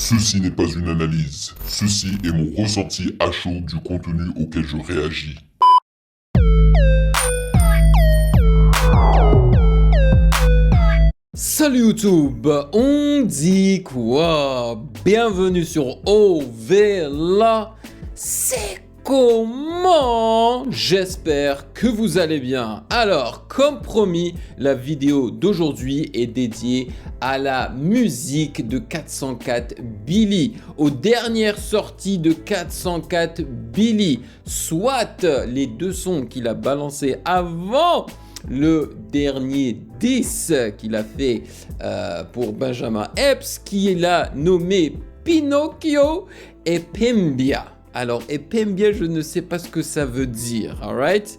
Ceci n'est pas une analyse. Ceci est mon ressenti à chaud du contenu auquel je réagis. Salut YouTube, on dit quoi? Bienvenue sur OVLA. C'est comment? J'espère que vous allez bien. Alors, comme promis, la vidéo d'aujourd'hui est dédiée à la musique de 404 Billy, aux dernières sorties de 404 Billy, soit les deux sons qu'il a balancés avant le dernier 10 qu'il a fait pour Benjamin Epps, qu'il a nommé Pinocchio et Pembia. Alors, Pembia, je ne sais pas ce que ça veut dire, alright?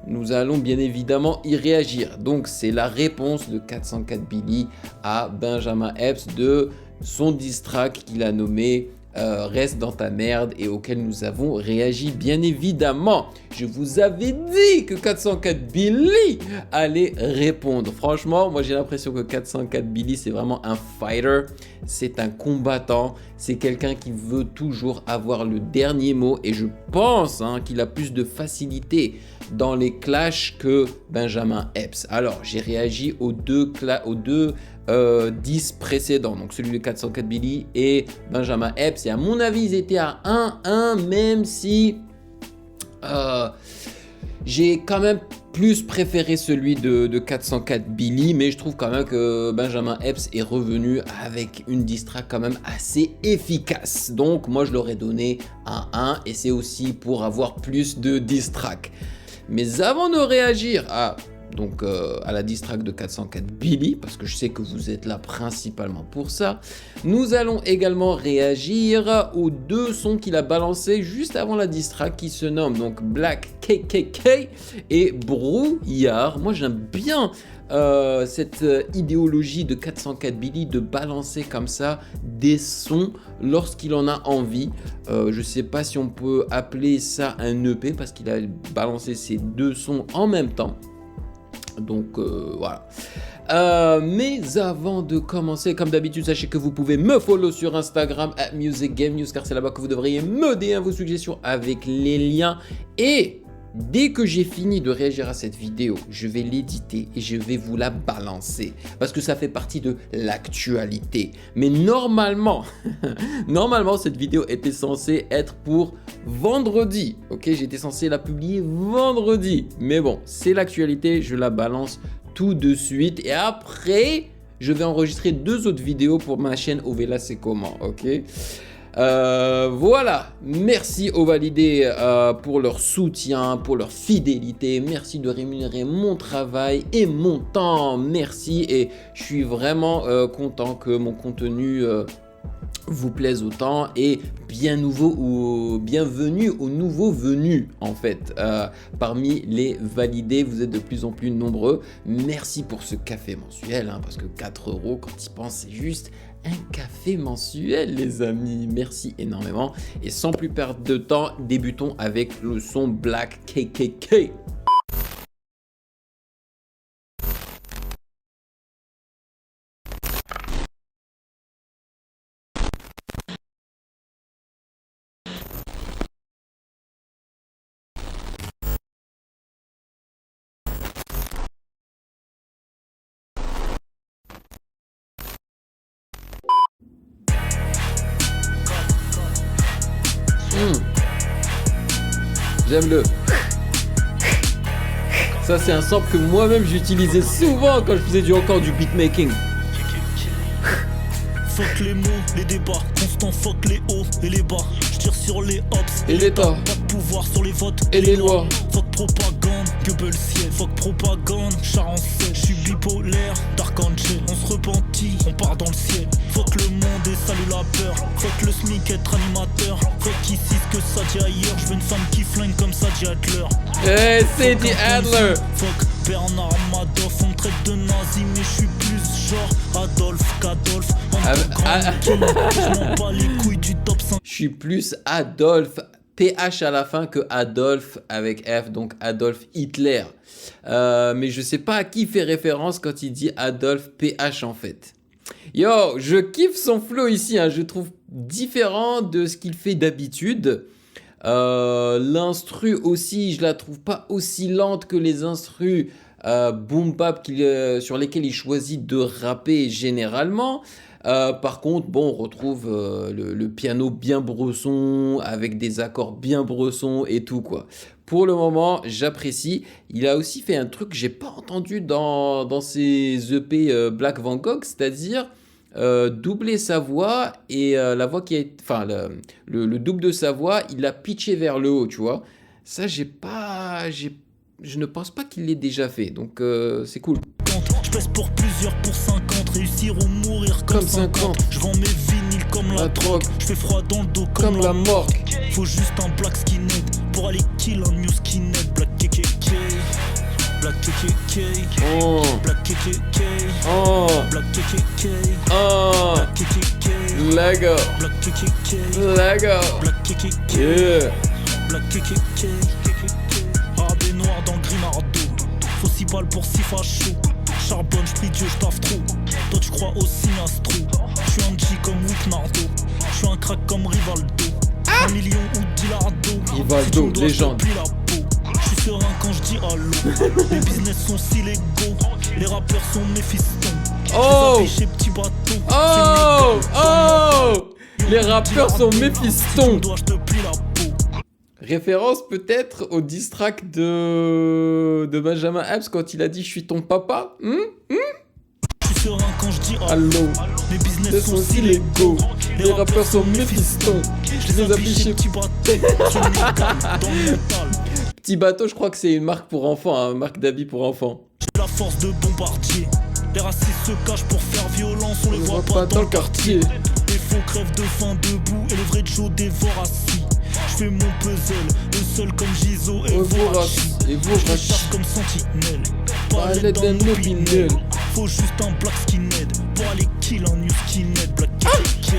Nous allons bien évidemment y réagir. Donc, c'est la réponse de 404 Billy à Benjamin Epps de son diss track qu'il a nommé Reste dans ta merde et auquel nous avons réagi bien évidemment. Je vous avais dit que 404 Billy allait répondre. Franchement, moi j'ai l'impression que 404 Billy c'est vraiment un fighter, c'est un combattant, c'est quelqu'un qui veut toujours avoir le dernier mot et je pense qu'il a plus de facilité dans les clashs que Benjamin Epps. Alors j'ai réagi aux deux 10 précédents, donc celui de 404 Billy et Benjamin Epps, et à mon avis ils étaient à 1-1, même si j'ai quand même plus préféré celui de 404 Billy, mais je trouve quand même que Benjamin Epps est revenu avec une diss track quand même assez efficace, donc moi je leur ai donné un 1 et c'est aussi pour avoir plus de diss track. Mais avant de réagir à la diss track de 404 Billy, parce que je sais que vous êtes là principalement pour ça, nous allons également réagir aux deux sons qu'il a balancés juste avant la diss track qui se nomment donc Black KKK et Brouillard. Moi j'aime bien cette idéologie de 404 Billy de balancer comme ça des sons lorsqu'il en a envie. Je sais pas si on peut appeler ça un EP parce qu'il a balancé ces deux sons en même temps. Donc voilà. Mais avant de commencer, comme d'habitude, sachez que vous pouvez me follow sur Instagram @musicgamenews car c'est là-bas que vous devriez me dire vos suggestions avec les liens. Et dès que j'ai fini de réagir à cette vidéo, je vais l'éditer et je vais vous la balancer parce que ça fait partie de l'actualité. Mais normalement, cette vidéo était censée être pour vendredi. Ok, j'étais censé la publier vendredi. Mais bon, c'est l'actualité, je la balance tout de suite. Et après, je vais enregistrer deux autres vidéos pour ma chaîne OVLA c'est comment, ok? Voilà, merci aux validés pour leur soutien, pour leur fidélité, merci de rémunérer mon travail et mon temps, merci, et je suis vraiment content que mon contenu vous plaise autant et bienvenue aux nouveaux venus en fait parmi les validés, vous êtes de plus en plus nombreux, merci pour ce café mensuel parce que 4 € quand il pense c'est juste un café mensuel les amis, merci énormément et sans plus perdre de temps, débutons avec le son Black KKK. J'aime le... Ça c'est un sample que moi-même j'utilisais souvent quand je faisais encore du beatmaking. Fuck les mots, les débats, constant fuck les hauts et les bas. Je tire sur les hops et l'État, pas de pouvoir sur les votes et les lois. Fuck propagande, gueule ciel. Fuck propagande, char en selle. Je suis bipolaire, dark angel. On se repentit, on part dans le ciel. Fuck le monde et salut la peur. Fuck le SMIC, être animateur. Fuck ici ce que ça dit ailleurs. Je veux une femme qui flingue comme ça dit Adler. Hey, c'est dit Adler. Fuck Bernard Madoff, on me traite de nazi mais je suis plus genre Adolphe qu'Adolphe. Je suis plus Adolphe, PH à la fin que Adolphe avec F, donc Adolf Hitler. Mais je sais pas à qui il fait référence quand il dit Adolphe PH en fait. Yo, je kiffe son flow ici, hein, je trouve différent de ce qu'il fait d'habitude. L'instru aussi, je la trouve pas aussi lente que les instrus boom bap sur lesquels il choisit de rapper généralement. Par contre, bon, on retrouve le piano bien bresson, avec des accords bien bressons et tout, quoi. Pour le moment, j'apprécie. Il a aussi fait un truc que j'ai pas entendu dans ses EP Black Van Gogh, c'est-à-dire doubler sa voix et la voix qui est, enfin, le double de sa voix, il l'a pitché vers le haut, tu vois. Ça, je ne pense pas qu'il l'ait déjà fait, donc c'est cool. Je pèse pour plusieurs pour 50, réussir ou mourir comme 50. Je vends mes vinyles comme la drogue, je fais froid dans le dos comme la morgue. Faut juste un black skinhead pour aller kill un new skinhead. Black KKK, black KKK, Oh, black KKK, oh, black KKK, oh, black KKK, Lego, black KKK, Lego, black KKK, yeah. black KKK, AB noir dans Grimardo. Faut 6 balles pour 6 fachos. Charbonne, j'prie Dieu, j'taffe trop. Toi tu crois aussi Astro. J'suis un G comme Wicknardo. J'suis un crack comme Rivaldo. 1 million ou 10 lardo. Rivaldo, légende. J'suis serein quand j'dis allô. Les business sont si légaux. Les rappeurs sont mes fistons. Oh, Chez petit bateau. oh, oh, les rappeurs sont mes fistons. Dois j'te plie la peau. Référence peut-être au diss track de Benjamin Epps quand il a dit je suis ton papa. J'suis serein quand j'dis Allô, les business ils sont sont si si légaux. Les rappeurs sont mes fistons. Je les affiche chez petit bateau. Sont légales dans le mental. Petit Bateau, je crois que c'est une marque pour enfants, hein, marque d'habits pour enfants. J'ai la force de bombardier. Les racistes se cachent pour faire violence, on les voit pas dans le quartier. Les faux crèvent de faim debout et les vrais Joe dévorent assis. J'fais mon puzzle, le seul comme Gizo et Vorachi. Et vous, Je charge comme sentinelle, pas l'aide l'aide d'un d'un opinel. opinel. Faut juste un black skinhead pour aller kill un new skinhead. Black KKK,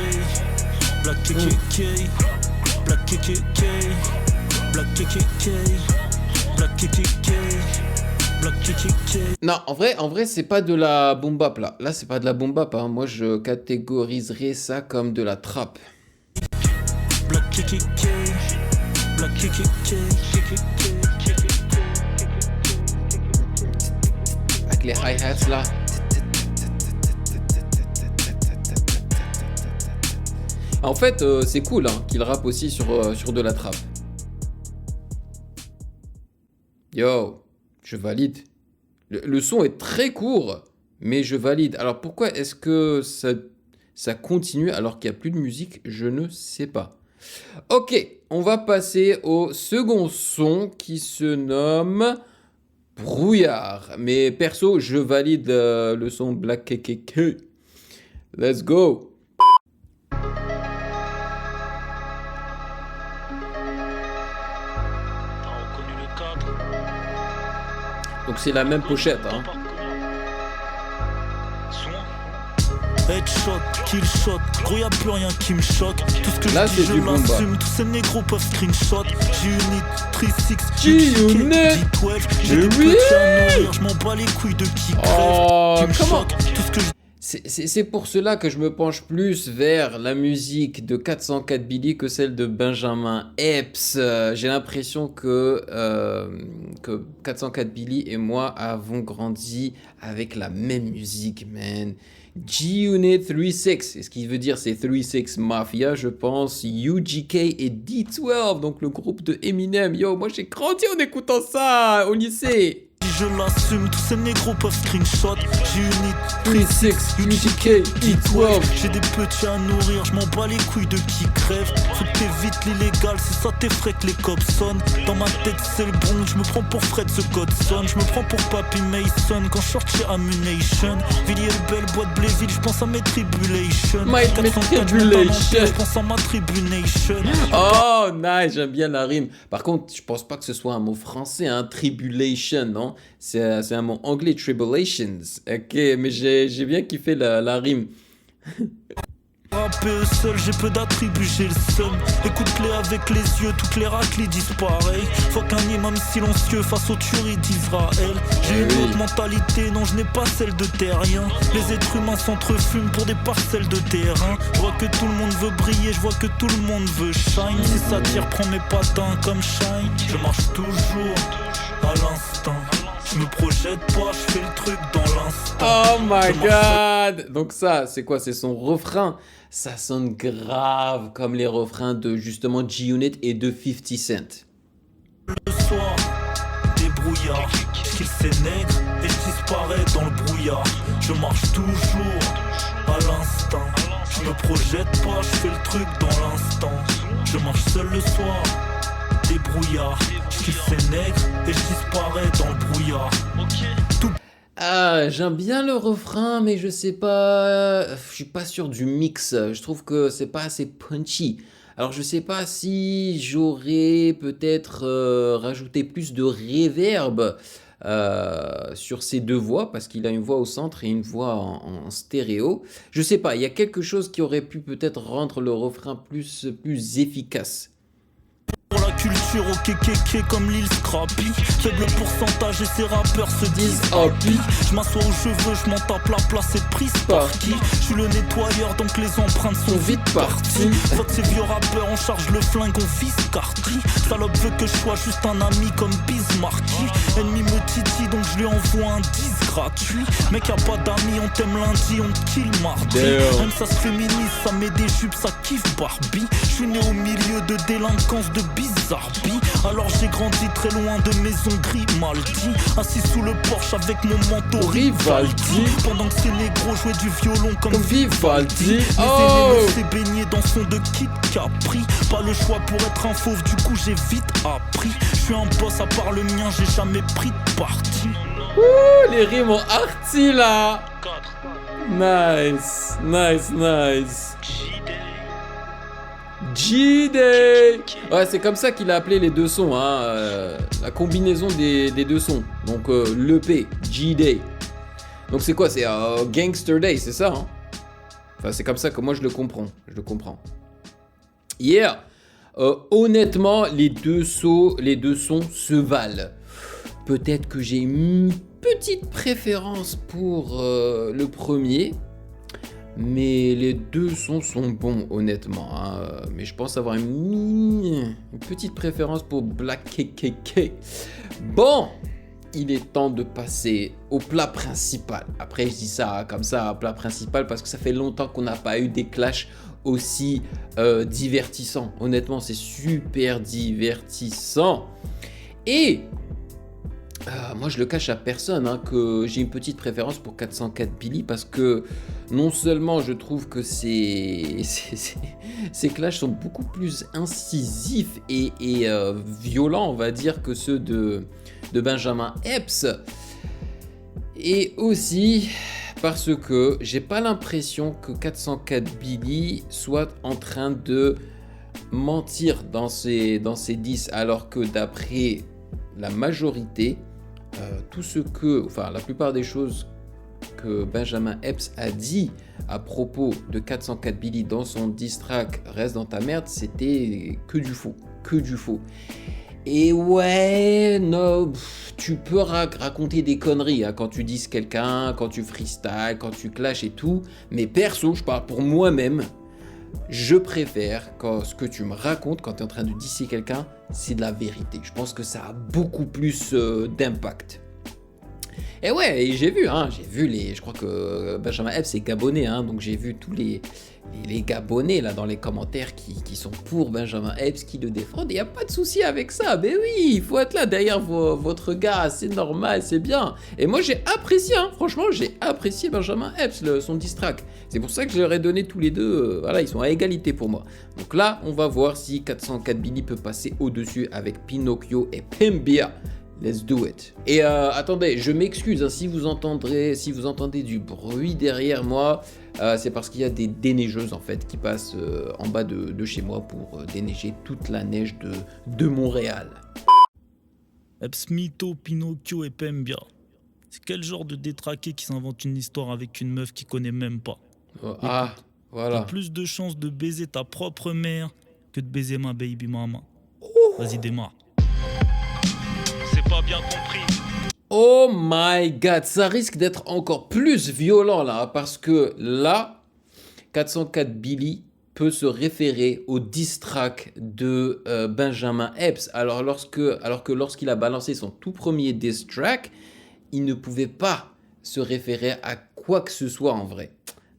black KKK, black KKK, black KKK, black KKK, black KKK. Non, en vrai, c'est pas de la boom bap là. Là, c'est pas de la boom bap, hein. Moi, je catégoriserais ça comme de la trap. Black KKK, black KKK, Avec les hi-hats là. En fait, c'est cool hein, qu'il rappe aussi sur de la trap. Yo, je valide. Le son est très court, mais je valide. Alors pourquoi est-ce que ça continue alors qu'il n'y a plus de musique? Je ne sais pas. Ok, on va passer au second son qui se nomme Brouillard. Mais perso, je valide le son Black KKK. Let's go. Donc c'est la même pochette, hein. Headshot, kill shot, gros y'a plus rien qui me choque. Tout ce que là, je dis, je du boom bap. l'assume. Tous ces négros peuvent screenshot. G-Unit, 3-6, G-Unit, G12. J'ai des oui. petits à nourrir, je m'en bats les couilles de qui crève. Oh, Qui me comment choque. Tout ce que je c'est pour cela que je me penche plus vers la musique de 404 Billy que celle de Benjamin Epps. J'ai l'impression que 404 Billy et moi avons grandi avec la même musique, man. G-Unit 3-6, et ce qui veut dire c'est 3-6 Mafia, je pense, UGK et D12, donc le groupe de Eminem. Yo, moi j'ai grandi en écoutant ça au lycée. l'assume. Tous ces négros peuvent screenshot. G-Unit, 3-6, UGK, D12. J'ai des petits à nourrir, je m'en bats les couilles de qui crève. Faut que t'évites l'illégal, c'est ça t'effraie que les cops sonnent. Dans ma tête c'est le bon, je me prends pour Fred The Godson. Je me prends pour Papy Mason quand je sors chez Ammunition. Villiers le belle boîte Bléville, je pense à mes tribulations. My tribulation. Je pense à ma tribulation. Oh, nice, j'aime bien la rime. Par contre, je pense pas que ce soit un mot français, hein, tribulation, non? C'est un mot anglais, tribulations. Ok, mais j'ai bien kiffé la rime. rapper seul, j'ai peu d'attributs, j'ai le seum. Écoute-les avec les yeux, toutes les raclis disparaissent. Faut qu'un imam silencieux face aux tueries d'Israël. J'ai une autre mentalité, non je n'ai pas celle de terrien. Les êtres humains s'entrefument pour des parcelles de terrain. Je vois que tout le monde veut briller, je vois que tout le monde veut shine. Si ça tire, prends mes patins comme shine. Je marche toujours à l'instant. Je me projette pas, je fais le truc dans l'instant. Oh my god! Donc ça, c'est quoi? C'est son refrain. Ça sonne grave comme les refrains de justement G-Unit et de 50 Cent. Le soir, des brouillards, je kill ces nègres et je disparais dans le brouillard. Je marche toujours à l'instant. Je me projette pas, je fais le truc dans l'instant. Je marche seul le soir, des brouillards, je kill ces nègres et je disparais dans le brouillard. Ah, j'aime bien le refrain, mais je sais pas, je suis pas sûr du mix. Je trouve que c'est pas assez punchy. Alors je sais pas si j'aurais peut-être rajouté plus de reverb sur ces deux voix, parce qu'il a une voix au centre et une voix en stéréo. Je sais pas, il y a quelque chose qui aurait pu peut-être rendre le refrain plus efficace. Pour la culture au kékéké comme l'île Scrappy. Faible pourcentage et ces rappeurs se disent happy. Je m'assois où je veux, je m'en tape, la place est prise par qui? Je suis le nettoyeur donc les empreintes sont vite parties. Faut que ces vieux rappeurs on charge le flingue, on vise Carty. Salope veut que je sois juste un ami comme Bismarcky. Ennemi me titille donc je lui envoie un 10 gratuit. Mec y'a pas d'amis, on t'aime lundi, on te kill mardi. Même ça se féminise, ça met des jupes, ça kiffe Barbie. Je suis né au milieu de délinquance de Bizarbi. Alors j'ai grandi très loin de maison Grimaldi. Assis sous le Porsche avec mon manteau Rivaldi. Pendant que ces négros jouaient du violon comme Vivaldi. Mes aînés laissaient baigner dans son de Kid Capri. Pas le choix pour être un fauve, du coup j'ai vite appris. Je suis un boss à part le mien, j'ai jamais pris de parti. Ouh, les rimes ont arti là. Nice, nice, nice. G-Day. Ouais, c'est comme ça qu'il a appelé les deux sons, hein, la combinaison des deux sons. Donc l'EP, G-Day. Donc c'est quoi? C'est Gangster Day, c'est ça, hein? Enfin, c'est comme ça que moi je le comprends. Yeah. Honnêtement, les deux sons se valent. Peut-être que j'ai une petite préférence pour le premier. Mais les deux sons sont bons, honnêtement. Hein. Mais je pense avoir une petite préférence pour Black KKK. Bon, il est temps de passer au plat principal. Après, je dis ça comme ça, plat principal, parce que ça fait longtemps qu'on n'a pas eu des clashs aussi divertissants. Honnêtement, c'est super divertissant. Et moi je le cache à personne hein, que j'ai une petite préférence pour 404 Billy parce que non seulement je trouve que ces clashs sont beaucoup plus incisifs et violents on va dire que ceux de Benjamin Epps, et aussi parce que j'ai pas l'impression que 404 Billy soit en train de mentir dans ses 10 alors que d'après la majorité, la plupart des choses que Benjamin Epps a dit à propos de 404 Billy dans son diss track Reste dans ta merde, c'était que du faux. Et ouais, non, tu peux raconter des conneries hein, quand tu disses quelqu'un, quand tu freestyle, quand tu clashes et tout, mais perso, je parle pour moi-même, je préfère quand ce que tu me racontes quand tu es en train de disser quelqu'un, c'est de la vérité. Je pense que ça a beaucoup plus d'impact. Et ouais, et j'ai vu je crois que Benjamin Epps est gabonais, hein, donc j'ai vu tous les gabonais là dans les commentaires qui sont pour Benjamin Epps, qui le défendent, il n'y a pas de souci avec ça, mais oui, il faut être là derrière votre gars, c'est normal, c'est bien. Et moi j'ai apprécié, hein, franchement j'ai apprécié Benjamin Epps, son diss track. C'est pour ça que je leur ai donné tous les deux, voilà, ils sont à égalité pour moi. Donc là, on va voir si 404 Billy peut passer au-dessus avec Pinocchio et Pembia. Let's do it. Et attendez, je m'excuse hein, si vous entendez du bruit derrière moi, c'est parce qu'il y a des déneigeuses en fait qui passent en bas de chez moi pour déneiger toute la neige de Montréal. Epps, Mytho, Pinocchio et Pembia. C'est quel genre de détraqué qui s'invente une histoire avec une meuf qu'il connaît même pas? Voilà. plus de chances de baiser ta propre mère que de baiser ma baby mama. Vas-y, démarre. C'est pas bien compris. Oh my god, ça risque d'être encore plus violent là, parce que là, 404 Billy peut se référer au diss track de Benjamin Epps. Alors que lorsqu'il a balancé son tout premier diss track, il ne pouvait pas se référer à quoi que ce soit en vrai.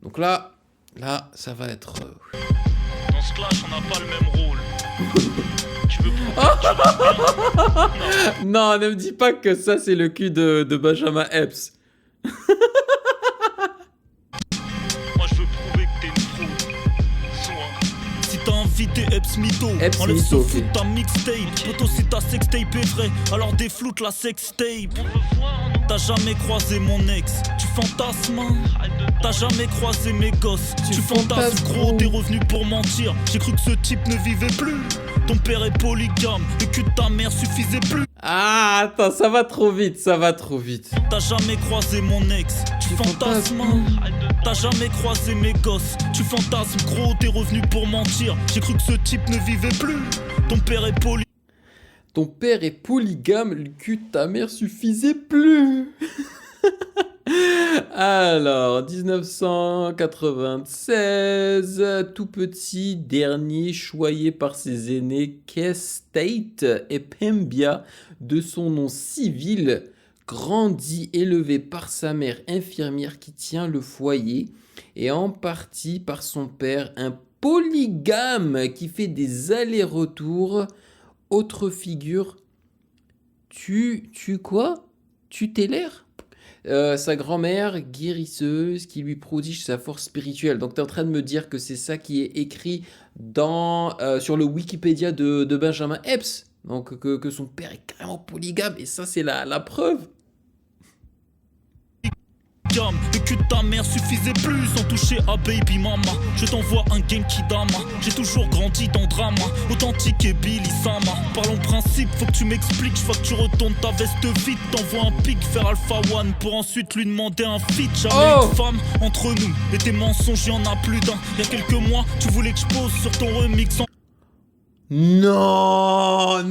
Donc là, ça va être... Dans ce clash, on n'a pas le même rôle. Tu veux Non, ne me dis pas que ça c'est le cul de Benjamin Epps. Moi je veux prouver que t'es une fraude. Soit. Si t'as invité Epps Mytho, Epps enlève Mytho, ce ok. foot ta mixtape. Poto si ta sextape est vraie, alors défloute la sextape. T'as jamais croisé mon ex, tu fantasmes. T'as jamais croisé mes gosses, tu fantasmes. Gros, t'es revenu pour mentir. J'ai cru que ce type ne vivait plus. Ton père est polygame, le cul de ta mère suffisait plus. Ah, attends, ça va trop vite, ça va trop vite. T'as jamais croisé mon ex, tu fantasmes. T'as jamais croisé mes gosses, tu fantasmes. Gros, t'es revenu pour mentir. J'ai cru que ce type ne vivait plus. Ton père est polygame. Ton père est polygame, le cul de ta mère suffisait plus. Alors, 1996, tout petit, dernier, choyé par ses aînés, K-State et Pembia, de son nom civil, grandi, élevé par sa mère infirmière qui tient le foyer, et en partie par son père, un polygame qui fait des allers-retours. Autre figure, tu quoi? Tutélaire? Sa grand-mère guérisseuse qui lui prodige sa force spirituelle. Donc tu es en train de me dire que c'est ça qui est écrit sur le Wikipédia de Benjamin Epps. Donc que son père est carrément polygame et ça c'est la preuve. Le cul de ta mère suffisait plus sans toucher à baby mama. Je t'envoie un Genki Dama. J'ai toujours grandi dans drama. Authentique et Billy Sama. Parlons principe, faut que tu m'expliques. Je vois que tu retournes ta veste vite. T'envoies un pic vers Alpha One pour ensuite lui demander un feat. Jamais une femme entre nous. Et tes mensonges, y'en a plus d'un. Y'a quelques mois, tu voulais que je pose sur ton remix en... Non,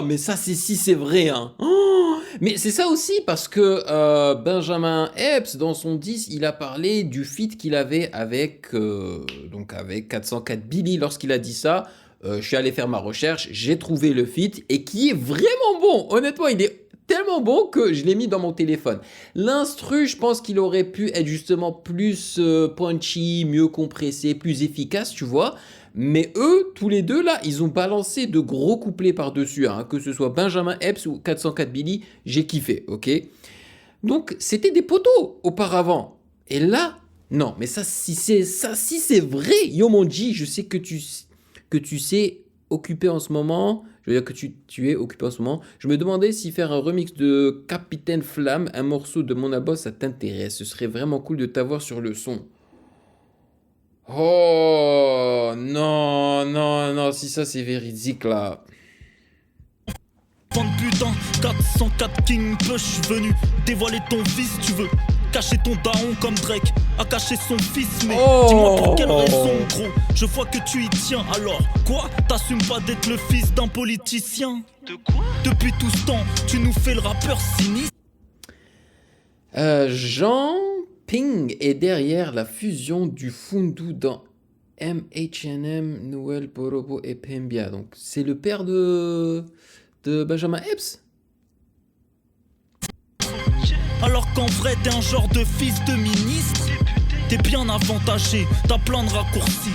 mais ça c'est vrai, hein. Oh, mais c'est ça aussi parce que Benjamin Epps, dans son 10, il a parlé du feat qu'il avait avec 404 Billy. Lorsqu'il a dit ça, je suis allé faire ma recherche, j'ai trouvé le feat et qui est vraiment bon. Honnêtement, il est tellement bon que je l'ai mis dans mon téléphone. L'instru, je pense qu'il aurait pu être justement plus punchy, mieux compressé, plus efficace, tu vois. Mais eux, tous les deux, là, ils ont balancé de gros couplets par-dessus, hein, que ce soit Benjamin Epps ou 404 Billy, j'ai kiffé, ok? Donc, c'était des poteaux auparavant. Et là, non, mais ça, si c'est vrai, yo mon G, je sais que tu sais occupé en ce moment, je veux dire que tu es occupé en ce moment. Je me demandais si faire un remix de Capitaine Flamme, un morceau de Mon Abos, ça t'intéresse. Ce serait vraiment cool de t'avoir sur le son. Oh non, si ça c'est véridique là. Fan de putain, 404 King Push, je suis venu dévoiler ton vice, tu veux cacher ton daron comme Drake a caché son fils, mais dis-moi pour quelle raison, gros. Je vois que tu y tiens, alors quoi? T'assumes pas d'être le fils d'un politicien? De quoi? Depuis tout ce temps, tu nous fais le rappeur sinistre. Jean Ping est derrière la fusion du Fundu dans MHM, Noël, Borobo et Pembia. Donc c'est le père de Benjamin Epps. Alors qu'en vrai t'es un genre de fils de ministre. T'es bien avantagé, t'as plein de raccourcis.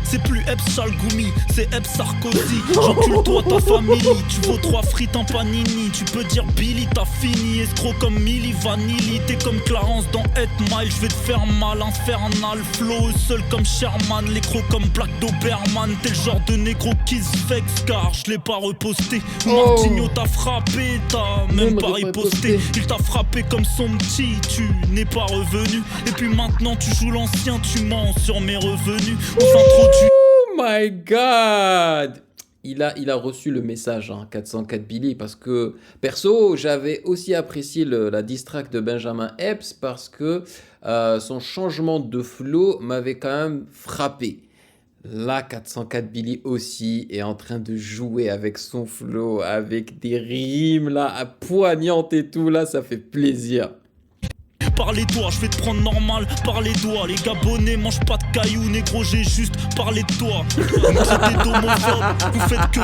C'est plus Epps Chalgoumi, c'est Epps Sarkozy. J'encule toi ta famille, tu vaux 3 frites en panini. Tu peux dire Billy t'as fini, escroc comme Milli Vanilli. T'es comme Clarence dans 8 Mile, je vais te faire mal, infernal. Flow seul comme Sherman, les crocs comme Black Doberman. T'es le genre de négro qui se vexe car je l'ai pas reposté. Martinho t'a frappé, t'as même pas riposté. Il t'a frappé comme son petit, tu n'es pas revenu. Et puis maintenant tu joues l'ancien, tu mens sur mes revenus. On s'introduit. Oh my god! Il a reçu le message, hein, 404 Billy, parce que perso, j'avais aussi apprécié la diss track de Benjamin Epps parce que son changement de flow m'avait quand même frappé. Là, 404 Billy aussi est en train de jouer avec son flow, avec des rimes là, à poignantes et tout, là, ça fait plaisir. Par les doigts, je vais te prendre normal, par les doigts. Les Gabonais mangent pas de cailloux, négro, j'ai juste parlé de toi. Vous me traitez d'homophobe, vous faites que...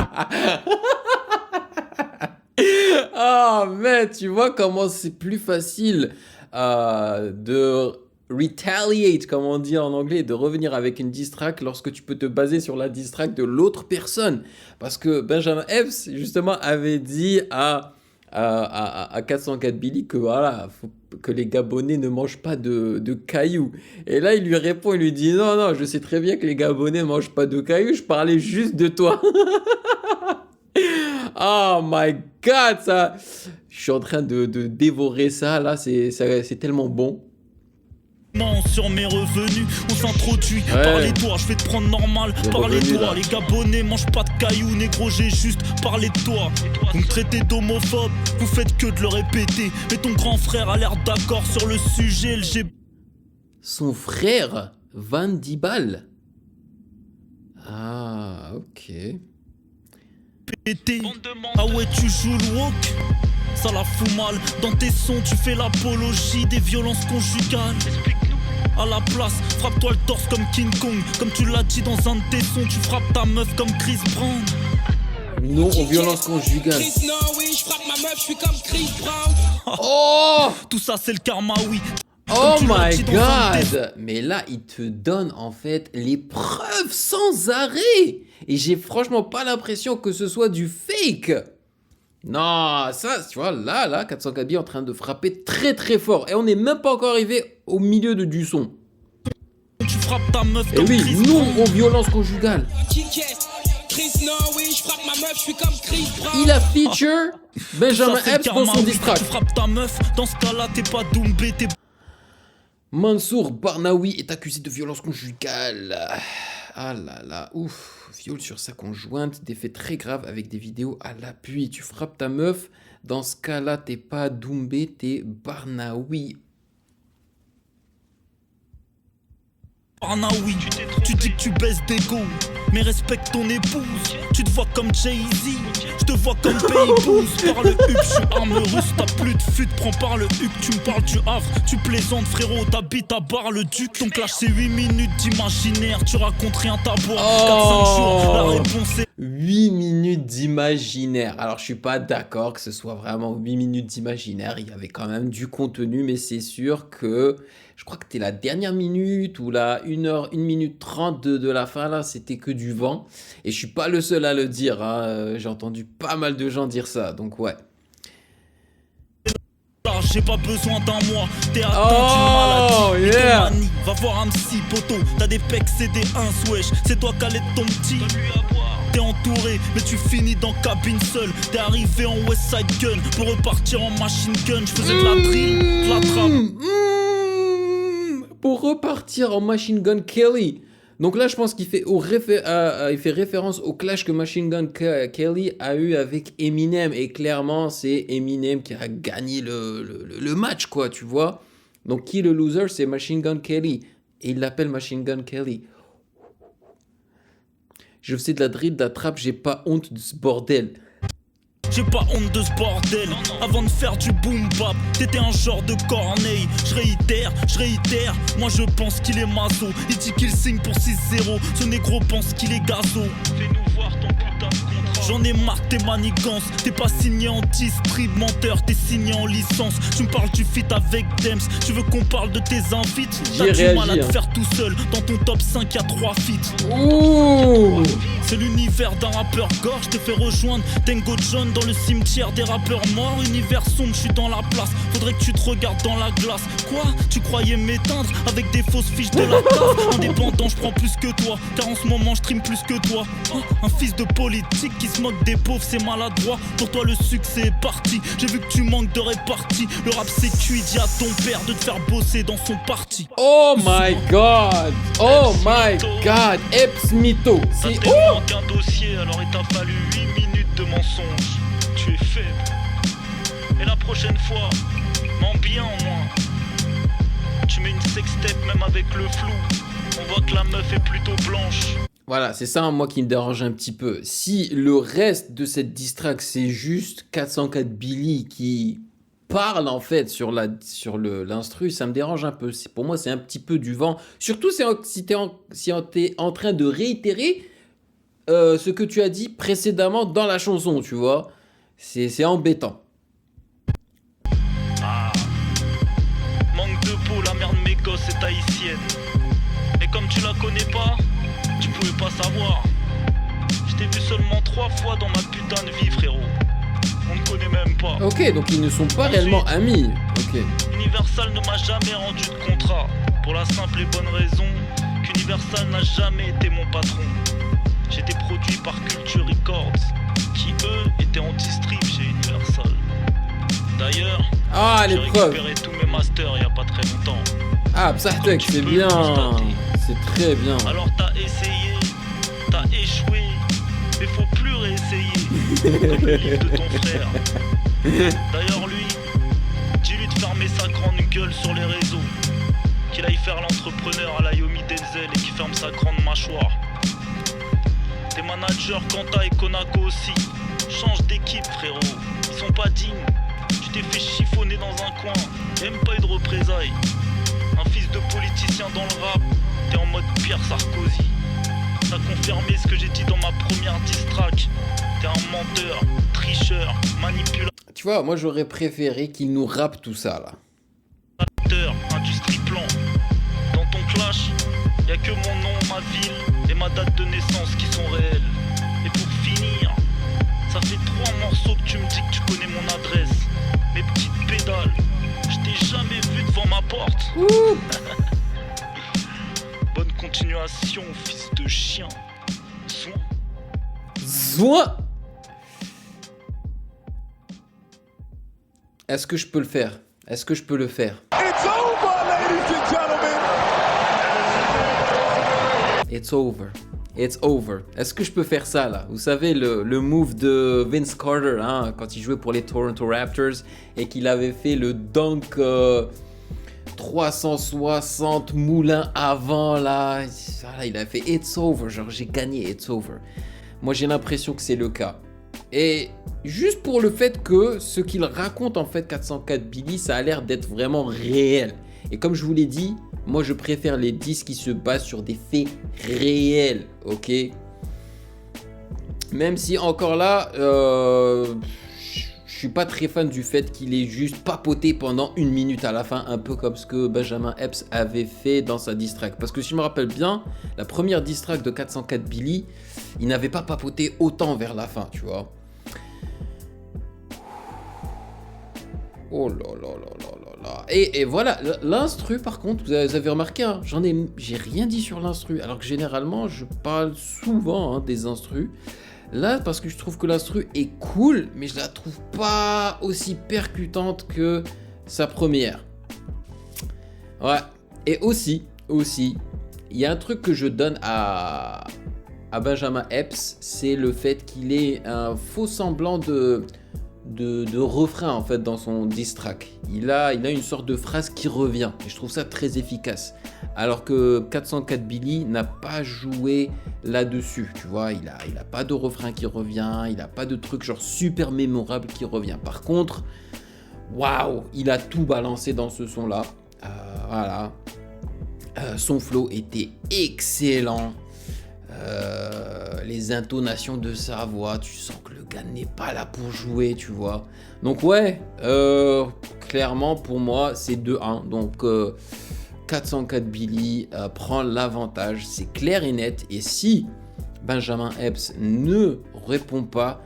Ah, mais tu vois comment c'est plus facile de retaliate, comme on dit en anglais, de revenir avec une diss track lorsque tu peux te baser sur la diss track de l'autre personne. Parce que Benjamin Epps, justement, avait dit à 404 Billy que voilà, faut que les Gabonais ne mangent pas de cailloux. Et là, il lui répond, il lui dit non, non, je sais très bien que les Gabonais ne mangent pas de cailloux, je parlais juste de toi. Oh my god, ça, je suis en train de dévorer ça, là, c'est tellement bon. Sur mes revenus, on s'introduit par les doigts, je vais te prendre normal par les doigts. Les Gabonais mangent pas de cailloux, négro, j'ai juste parlé de toi. Vous me traitez d'homophobe, vous faites que de le répéter. Mais ton grand frère a l'air d'accord sur le sujet LGBT. Son frère, Van Dibal. Ah, ok. Ah ouais, tu joues le woke, ça la fout mal. Dans tes sons, tu fais l'apologie des violences conjugales. À la place, frappe-toi le torse comme King Kong. Comme tu l'as dit dans un de tes sons, tu frappes ta meuf comme Chris Brown. Non aux violences conjugales. Oh, tout ça c'est le karma, oui. Oh my god! Mais là, il te donne en fait les preuves sans arrêt. Et j'ai franchement pas l'impression que ce soit du fake. Non, ça, tu vois, là, 404 est en train de frapper très très fort. Et on n'est même pas encore arrivé au milieu du son. Tu frappes ta meuf et oui, non aux violences conjugales. Il a feature Benjamin Epps dans son diss track. Tu frappes ta meuf, dans ce cas-là, t'es pas Doumbé, t'es... Mansour Barnaoui est accusé de violence conjugale. Ah là là, ouf, viol sur sa conjointe, des faits très graves avec des vidéos à l'appui. Tu frappes ta meuf, dans ce cas-là, t'es pas Doumbé, t'es Barnaoui. Barnaoui, tu dis que tu baisses d'ego, mais respecte ton épouse. Tu te vois comme Jay-Z, je te vois comme Baby. Par le huc, je suis arme russe, t'as plus de fut, prends par le huc. Tu me parles du Havre, tu plaisantes frérot, t'habites à Bar-le-Duc. Donc là c'est 8 minutes d'imaginaire, tu racontes rien ta boîte. 4-5 jours, la réponse est 8 minutes d'imaginaire. Alors je suis pas d'accord que ce soit vraiment 8 minutes d'imaginaire, il y avait quand même du contenu, mais c'est sûr que je crois que c'était la dernière minute ou la 1 minute 30 de la fin, là, c'était que du vent. Et je suis pas le seul à le dire, hein. J'ai entendu pas mal de gens dire ça, donc ouais. J'ai pas besoin d'un mois, t'es atteint d'une maladie, yeah. Va voir un psy poteau, t'as des pecs, c'est des ins, wesh. C'est toi qui allais de ton petit. T'es entouré, mais tu finis dans cabine seul. T'es arrivé en West Side Gun pour repartir en machine gun. Je faisais de la drill, de la trappe. Pour repartir en Machine Gun Kelly. Donc là, je pense qu'il fait, il fait référence au clash que Machine Gun Kelly a eu avec Eminem. Et clairement, c'est Eminem qui a gagné le match, quoi, tu vois. Donc qui le loser, c'est Machine Gun Kelly. Et il l'appelle Machine Gun Kelly. Je faisais de la drill, de la trappe, j'ai pas honte de ce bordel. J'ai pas honte de ce bordel. Avant de faire du boom bap, t'étais un genre de Corneille. Je réitère, moi je pense qu'il est maso. Il dit qu'il signe pour 6-0, ce négro pense qu'il est gazo. Fais-nous voir ton putain de contrat. J'en ai marre de tes manigances. T'es pas signé en distrib, menteur, t'es signé en licence. Tu me parles du feat avec Dems, tu veux qu'on parle de tes invites. T'as du mal à te faire tout seul, dans ton top 5 y'a 3 feats. Ouh. C'est l'univers d'un rappeur gore, je t'ai fait rejoindre Tango John dans le cimetière des rappeurs morts. Univers sombre, je suis dans la place, faudrait que tu te regardes dans la glace. Quoi? Tu croyais m'éteindre avec des fausses fiches de la CAF? Indépendant, je prends plus que toi, car en ce moment je trime plus que toi. Oh, un fils de politique qui se moque des pauvres, c'est maladroit. Pour toi le succès est parti, j'ai vu que tu manques de répartie. Le rap c'est cuit, dis à ton père de te faire bosser dans son parti. Oh my god! Oh my god! Epps Mytho! C'est oh! Qu'un dossier, alors il t'a fallu 8 minutes de mensonge. Tu es faible. Et la prochaine fois, mens bien en moins. Tu mets une sextape même avec le flou. On voit que la meuf est plutôt blanche. Voilà, c'est ça, moi, qui me dérange un petit peu. Si le reste de cette diss track, c'est juste 404 Billy qui parle, en fait, sur l'instru, ça me dérange un peu. Pour moi, c'est un petit peu du vent. Surtout si t'es en train de réitérer ce que tu as dit précédemment dans la chanson, tu vois. C'est embêtant. Ah. Manque de peau, la mère de mes gosses est haïtienne. Et comme tu la connais pas, tu pouvais pas savoir. Je t'ai vu seulement 3 fois dans ma putain de vie, frérot. On ne connaît même pas. Ok, donc ils ne sont pas réellement amis. Ok. Universal ne m'a jamais rendu de contrat. Pour la simple et bonne raison qu'Universal n'a jamais été mon patron. J'étais produit par Culture Records, qui eux étaient en distrib chez Universal. D'ailleurs, j'ai récupéré tous mes masters il y a pas très longtemps. Ah, Psartek, c'est bien. C'est très bien. Alors t'as essayé, t'as échoué, mais faut plus réessayer. Comme le livre de ton frère. D'ailleurs lui, dis-lui de fermer sa grande gueule sur les réseaux. Qu'il aille faire l'entrepreneur à la Yomi Denzel et qu'il ferme sa grande mâchoire. Tes managers Kanta et Konako aussi. Change d'équipe, frérot. Ils sont pas dignes. Tu t'es fait chiffonner dans un coin. Y'a même pas eu de représailles. Un fils de politicien dans le rap. T'es en mode Pierre Sarkozy. T'as confirmé ce que j'ai dit dans ma première diss track. T'es un menteur, tricheur, manipulateur. Tu vois, moi j'aurais préféré qu'il nous rappe tout ça là. Industrie plan. Dans ton clash, y'a que mon nom, ma ville et ma date de naissance qui sont réelles. Et pour finir, ça fait 3 morceaux que tu me dis que tu connais mon adresse. Mes petites pédales, je t'ai jamais vu devant ma porte. Bonne continuation, fils de chien. Zouin. Est-ce que je peux le faire? Est-ce que je peux le faire? It's over, ladies and gentlemen. It's over. It's over. Est-ce que je peux faire ça là? Vous savez le move de Vince Carter hein, quand il jouait pour les Toronto Raptors et qu'il avait fait le dunk 360 moulins avant là. Voilà, il a fait It's over. Genre j'ai gagné It's over. Moi j'ai l'impression que c'est le cas. Et juste pour le fait que ce qu'il raconte en fait 404 Billy, ça a l'air d'être vraiment réel. Et comme je vous l'ai dit, moi je préfère les disques qui se basent sur des faits réels, ok? Même si encore là, je suis pas très fan du fait qu'il ait juste papoté pendant 1 minute à la fin, un peu comme ce que Benjamin Epps avait fait dans sa diss track. Parce que si je me rappelle bien, la première diss track de 404 Billy, il n'avait pas papoté autant vers la fin, tu vois. Oh là là là là là là. Et voilà, l'instru par contre, vous avez remarqué, hein, j'ai rien dit sur l'instru, alors que généralement je parle souvent hein, des instrus. Là, parce que je trouve que l'instru est cool, mais je la trouve pas aussi percutante que sa première. Ouais. Et aussi, il y a un truc que je donne à Benjamin Epps, c'est le fait qu'il ait un faux semblant de refrain en fait dans son diss track. Il a une sorte de phrase qui revient et je trouve ça très efficace. Alors que 404 Billy n'a pas joué là-dessus, tu vois, il a pas de refrain qui revient, il a pas de truc genre super mémorable qui revient. Par contre, waouh, il a tout balancé dans ce son-là. Voilà. Son flow était excellent. Les intonations de sa voix, tu sens que le gars n'est pas là pour jouer, tu vois. Donc ouais, clairement pour moi c'est 2-1. Donc 404 Billy prend l'avantage, c'est clair et net. Et si Benjamin Epps ne répond pas,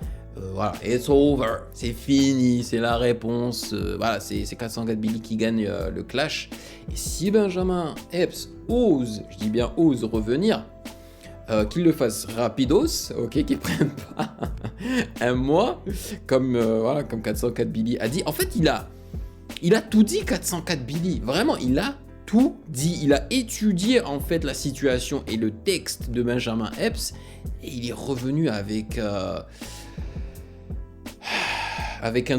voilà, it's over, c'est fini, c'est la réponse. Voilà, c'est 404 Billy qui gagne le clash. Et si Benjamin Epps ose, je dis bien ose revenir, qu'il le fasse rapidos, ok, qu'il prenne pas un mois, comme 404 Billy a dit. En fait, il a tout dit 404 Billy, vraiment, il a tout dit. Il a étudié en fait la situation et le texte de Benjamin Epps et il est revenu avec un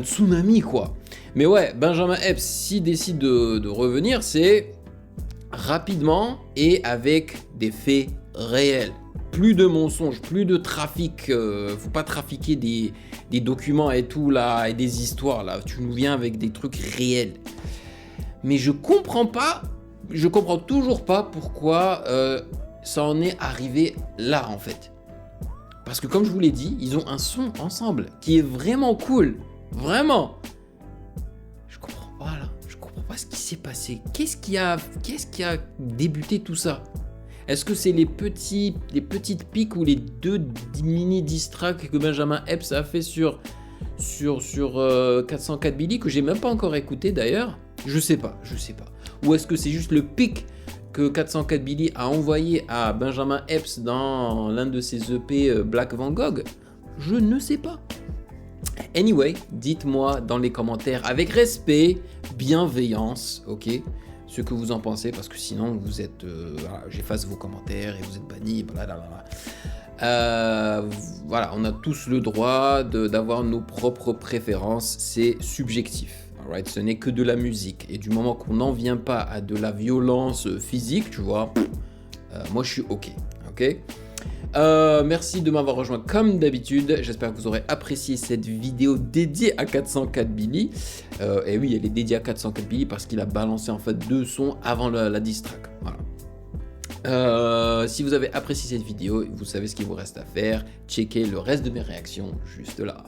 tsunami quoi. Mais ouais, Benjamin Epps s'il décide de revenir, c'est rapidement et avec des faits réels. Plus de mensonges, plus de trafic. Faut pas trafiquer des documents et tout là, et des histoires là. Tu nous viens avec des trucs réels. Mais je comprends toujours pas pourquoi ça en est arrivé là en fait. Parce que comme je vous l'ai dit, ils ont un son ensemble qui est vraiment cool. Vraiment. Je comprends pas là. Je comprends pas ce qui s'est passé. Qu'est-ce qui a débuté tout ça? Est-ce que c'est les petites piques ou les 2 mini diss tracks que Benjamin Epps a fait sur 404 Billy que j'ai même pas encore écouté d'ailleurs? Je sais pas. Ou est-ce que c'est juste le pic que 404 Billy a envoyé à Benjamin Epps dans l'un de ses EP Black Van Gogh? Je ne sais pas. Anyway, dites-moi dans les commentaires avec respect, bienveillance, ok, ce que vous en pensez, parce que sinon vous êtes, voilà, j'efface vos commentaires et vous êtes bannis, blablabla. Voilà, on a tous le droit d'avoir nos propres préférences, c'est subjectif. Alright, ce n'est que de la musique. Et du moment qu'on n'en vient pas à de la violence physique, tu vois, moi je suis ok. Merci de m'avoir rejoint comme d'habitude. J'espère que vous aurez apprécié cette vidéo dédiée à 404 Billy. Et oui, elle est dédiée à 404 Billy parce qu'il a balancé en fait 2 sons avant la diss track. Voilà. Si vous avez apprécié cette vidéo, vous savez ce qu'il vous reste à faire. Checkez le reste de mes réactions juste là.